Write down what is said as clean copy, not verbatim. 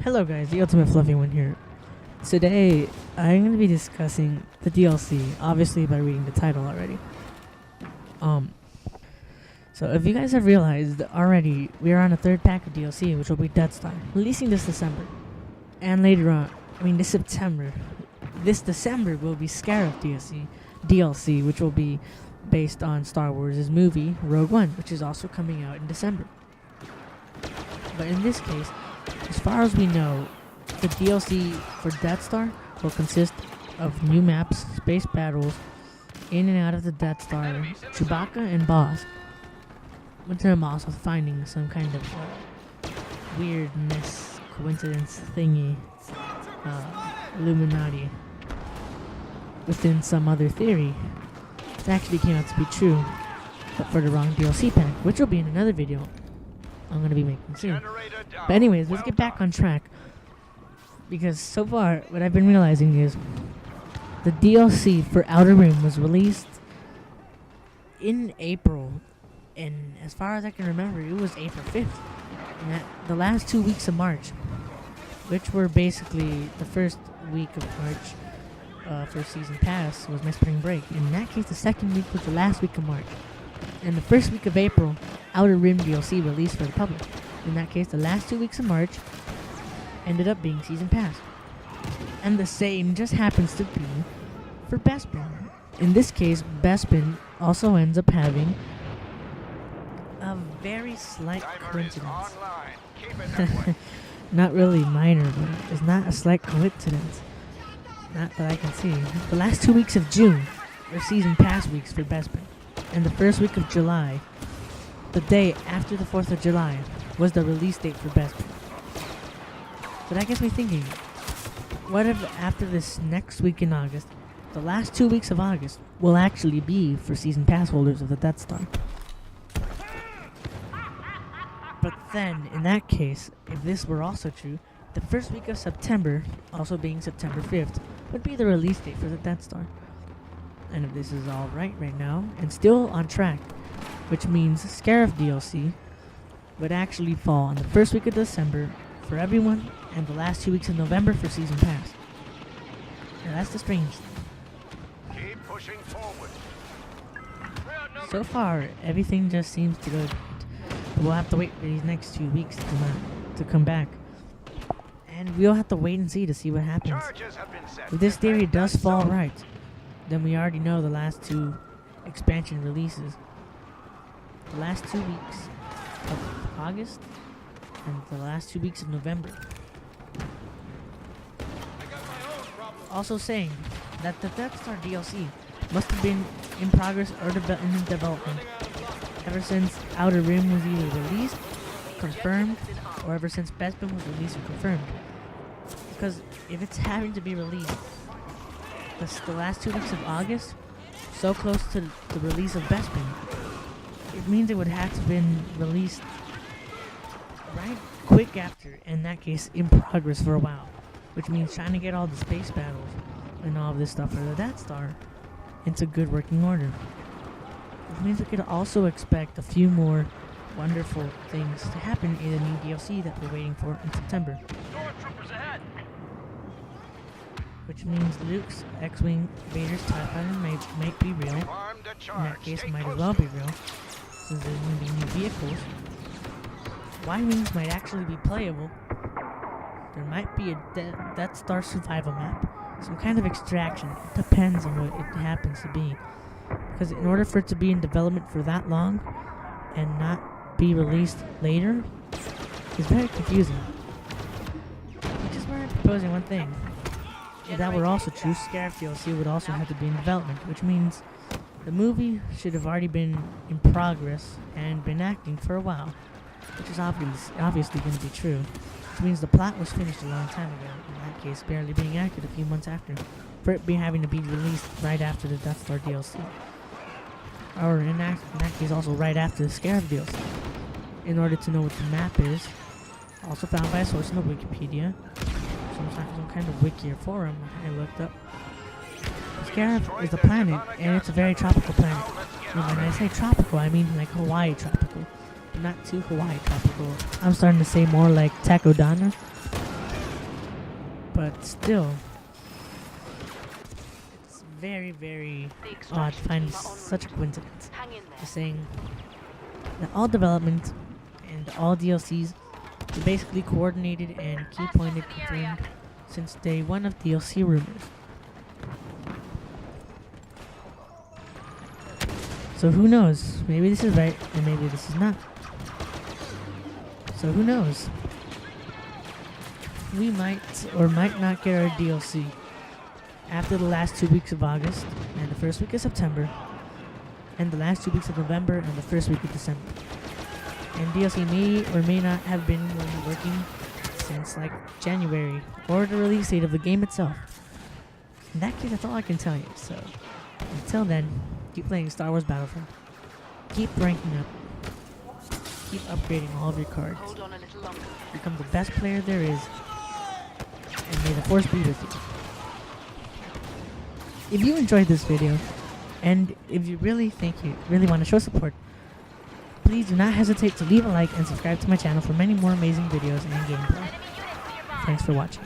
Hello guys, the Ultimate Fluffy One here. Today, I'm going to be discussing the DLC, obviously by reading the title already. So if you guys have realized already, we are on a third pack of DLC, which will be Death Star, releasing this December. And later on, this September. This December will be Scarif DLC, which will be based on Star Wars' movie, Rogue One, which is also coming out in December. But in this case, as far as we know, the DLC for Death Star will consist of new maps, space battles, in and out of the Death Star, Chewbacca and Boss, with them also finding some kind of weirdness, coincidence thingy, Illuminati, within some other theory. It actually came out to be true, but for the wrong DLC pack, which will be in another video I'm going to be making soon. But anyways, let's get back on track. Because so far, what I've been realizing is the DLC for Outer Rim was released in April. And as far as I can remember, it was April 5th. And the last 2 weeks of March, which were basically the first week of March for Season Pass, was my spring break. In that case, the second week was the last week of March. And the first week of April, Outer Rim DLC released for the public. In that case, the last 2 weeks of March ended up being Season Pass. And the same just happens to be for Bespin. In this case, Bespin also ends up having a very slight coincidence. Not really minor, but it's not a slight coincidence. Not that I can see. The last 2 weeks of June are Season Pass weeks for Bespin. And the first week of July, the day after the 4th of July, was the release date for Bespin. So that gets me thinking, what if after this next week in August, the last 2 weeks of August will actually be for Season Pass holders of the Death Star? But then, in that case, if this were also true, the first week of September, also being September 5th, would be the release date for the Death Star. And if this is all right now, and still on track, which means Scarif DLC would actually fall on the first week of December for everyone, and the last 2 weeks of November for Season Pass. And that's the strange thing. Keep pushing forward. So far, everything just seems to go good. But we'll have to wait for these next 2 weeks to come back. And we'll have to wait and see to see what happens. If this theory does fall right, then we already know the last 2 expansion releases. The last 2 weeks of August and the last 2 weeks of November. Also saying that the Death Star DLC must have been in progress or in development ever since Outer Rim was either released, confirmed, or ever since Bespin was released or confirmed. Because if it's having to be released the last 2 weeks of August, so close to the release of Bespin, it means it would have to have been released right quick after, in that case, in progress for a while. Which means trying to get all the space battles and all of this stuff for the Death Star into good working order. Which means we could also expect a few more wonderful things to happen in the new DLC that we're waiting for in September. Stormtroopers ahead. Which means Luke's X-Wing, Vader's TIE Fighter might be real. In that case, it might as well be real, since there's going to be new vehicles. Y-Wings might actually be playable. There might be a Death Star survival map, some kind of extraction. It depends on what it happens to be. Because in order for it to be in development for that long and not be released later, it's very confusing. Which is why I'm proposing one thing. If that were also true, Scarif DLC would also have to be in development, which means the movie should have already been in progress and been acting for a while, which is obviously going to be true. Which means the plot was finished a long time ago, in that case barely being acted a few months after, for it having to be released right after the Death Star DLC. Or in that case also right after the Scarif DLC. In order to know what the map is, also found by a source in the Wikipedia, some kind of wiki or forum I looked up. Scarif is a planet, and it's a very tropical planet. And when I say tropical, I mean like Hawaii tropical. Not too Hawaii tropical. I'm starting to say more like Takodana. but still, it's very, very odd to find such a coincidence. Just saying that all development and all DLCs are basically coordinated and key pointed confirmed since day one of DLC rumors. So who knows? Maybe this is right and maybe this is not. So who knows? We might or might not get our DLC after the last 2 weeks of August and the first week of September, and the last 2 weeks of November and the first week of December. And DLC may or may not have been working since like January or the release date of the game itself. In that case, that's all I can tell you. So until then, keep playing Star Wars Battlefront. Keep ranking up. Keep upgrading all of your cards. Hold on a little longer. Become the best player there is. And may the Force be with you. If you enjoyed this video, and if you really want to show support, please do not hesitate to leave a like and subscribe to my channel for many more amazing videos and gameplay. Thanks for watching.